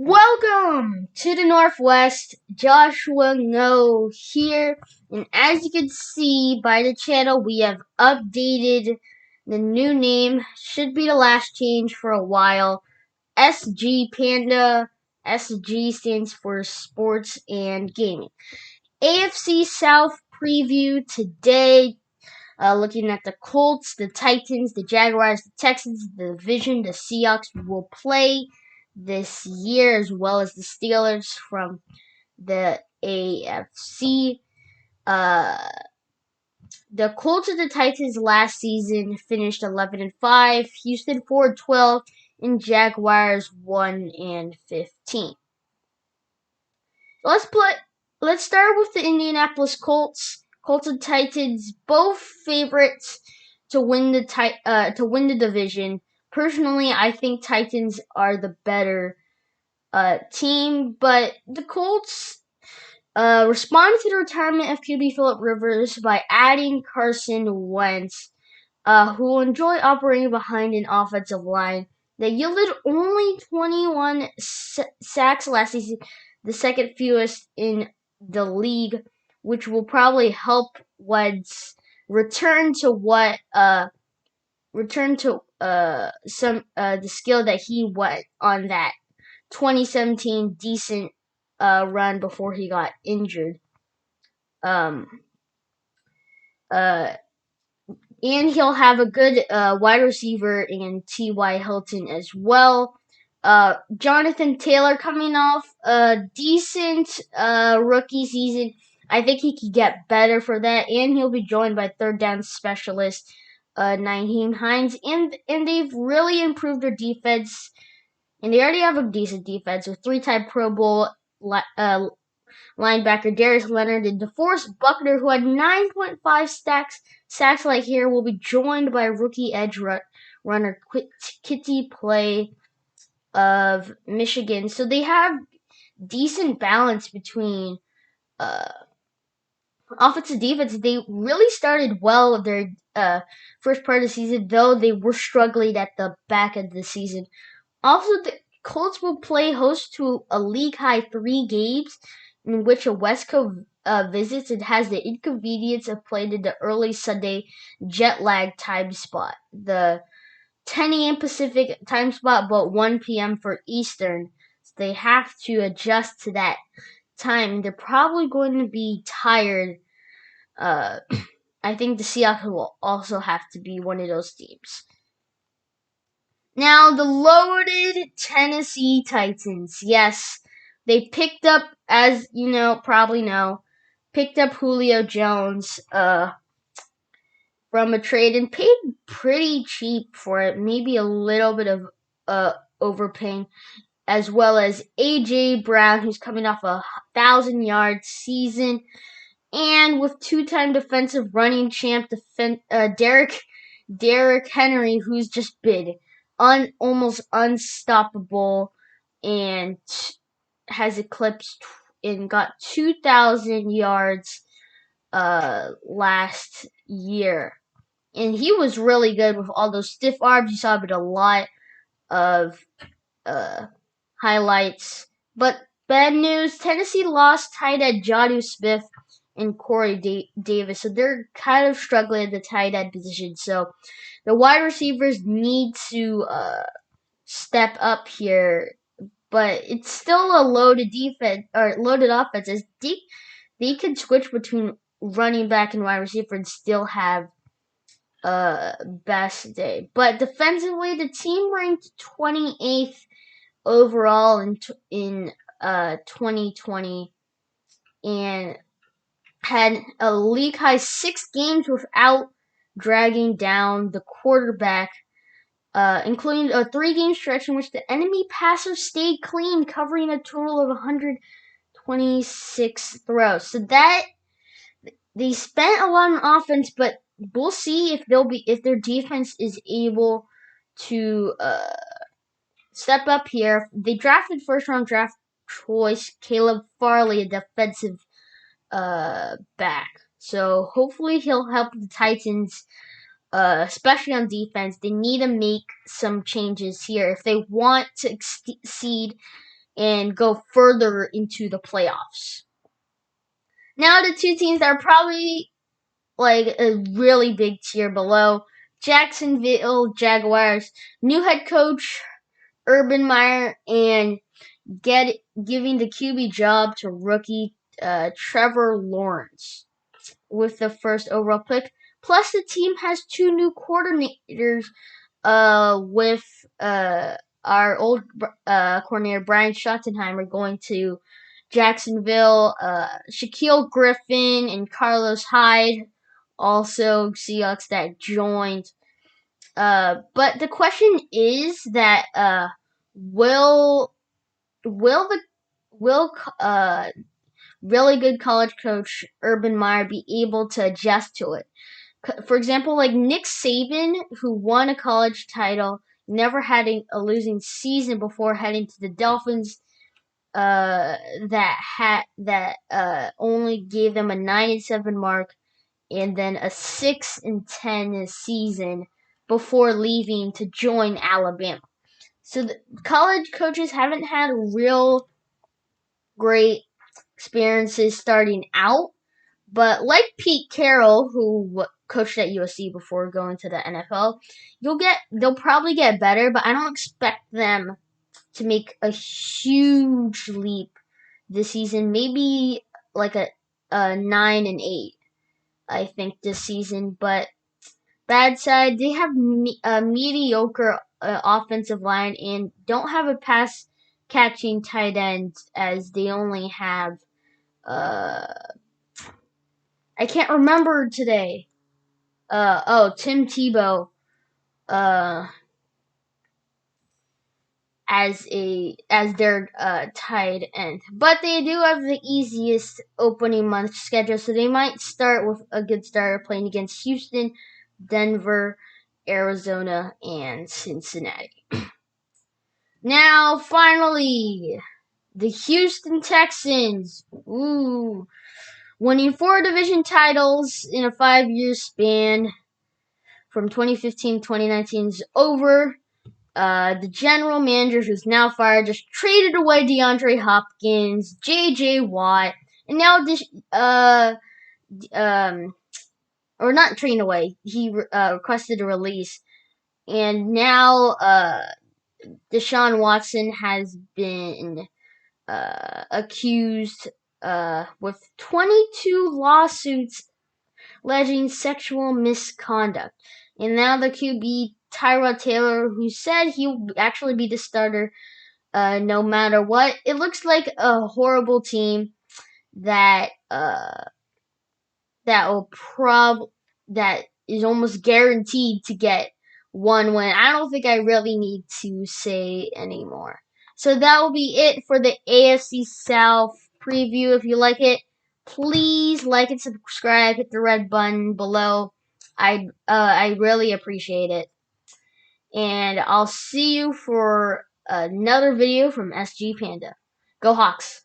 Welcome to the Northwest. Joshua Ngo here, and as you can see by the channel, we have updated the new name. Should be the last change for a while. SG Panda. SG stands for Sports and Gaming. AFC South preview today. Looking at the Colts, the Titans, the Jaguars, the Texans, the division, the Seahawks will play this year, as well as the Steelers from the AFC. Uh, the Colts and the Titans last season finished 11-5, Houston 4-12, and Jaguars 1-15. Let's start with the Indianapolis Colts. Colts and Titans, both favorites to win the division. Personally, I think Titans are the better team, but the Colts responded to the retirement of QB Phillip Rivers by adding Carson Wentz, who will enjoy operating behind an offensive line that yielded only 21 sacks last season, the second fewest in the league, which will probably help Wentz return to the skill that he went on that 2017 decent run before he got injured. And he'll have a good wide receiver in T.Y. Hilton as well. Jonathan Taylor coming off a decent rookie season. I think he could get better for that, and he'll be joined by third down specialist Nyheim Hines, and they've really improved their defense, and they already have a decent defense with three-time Pro Bowl linebacker Darius Leonard and DeForest Buckner, who had 9.5 sacks like here, will be joined by rookie edge runner Kitty Play of Michigan. So they have decent balance between offense and defense. They really started well their first part of the season, though they were struggling at the back end of the season. Also, the Colts will play host to a league-high 3 games in which a West Coast visits and has the inconvenience of playing in the early Sunday jet-lag time spot. The 10 a.m. Pacific time spot, but 1 p.m. for Eastern. So they have to adjust to that time. They're probably going to be tired. I think the Seahawks will also have to be one of those teams. Now, the loaded Tennessee Titans. Yes, they picked up, as you probably know, picked up Julio Jones from a trade and paid pretty cheap for it. Maybe a little bit of overpaying, as well as A.J. Brown, who's coming off a 1,000-yard season, and with two-time defensive running champ Derrick Henry, who's just been almost unstoppable and has eclipsed and got 2,000 yards last year. And he was really good with all those stiff arms. You saw a lot of highlights. But bad news, Tennessee lost tight end Jonnu Smith and Corey Davis. So they're kind of struggling at the tight end position. So the wide receivers need to step up here. But it's still a loaded defense or loaded offense, as they can switch between running back and wide receiver and still have best day. But defensively, the team ranked 28th overall in 2020 and had a league high 6 games without dragging down the quarterback, including a 3-game stretch in which the enemy passer stayed clean, covering a total of 126 throws. So that they spent a lot on offense, but we'll see if their defense is able to step up here. They drafted first-round draft choice Caleb Farley, a defensive back. So hopefully he'll help the Titans, especially on defense. They need to make some changes here if they want to exceed and go further into the playoffs. Now the two teams that are probably like a really big tier below: Jacksonville Jaguars, new head coach Urban Meyer, and giving the QB job to rookie Trevor Lawrence with the first overall pick. Plus, the team has two new coordinators with our old coordinator Brian Schottenheimer going to Jacksonville, Shaquille Griffin and Carlos Hyde, also Seahawks that joined. But the question is that will will the will really good college coach Urban Meyer be able to adjust to it? For example, like Nick Saban, who won a college title, never had a losing season before heading to the Dolphins. That only gave them a 9-7 mark, and then a 6-10 season before leaving to join Alabama. So the college coaches haven't had real great experiences starting out. But like Pete Carroll, who coached at USC before going to the NFL, they'll probably get better, but I don't expect them to make a huge leap this season. Maybe like a 9-8, I think, this season. But bad side, they have a mediocre offensive line and don't have a pass catching tight end, as they only have I can't remember today. Tim Tebow as their tight end. But they do have the easiest opening month schedule, so they might start with a good start playing against Houston, Denver, Arizona, and Cincinnati. Now, finally, the Houston Texans. Ooh. Winning 4 division titles in a 5-year span from 2015-2019 is over. The general manager, who's now fired, just traded away DeAndre Hopkins, J.J. Watt, and now or not trading away. He requested a release, and now Deshaun Watson has been accused with 22 lawsuits alleging sexual misconduct. And now the QB Tyrod Taylor, who said he'll actually be the starter no matter what. It looks like a horrible team that that is almost guaranteed to get one win. I don't think I really need to say anymore. So that will be it for the AFC South preview. If you like it, please like and subscribe. Hit the red button below. I really appreciate it. And I'll see you for another video from SG Panda. Go Hawks!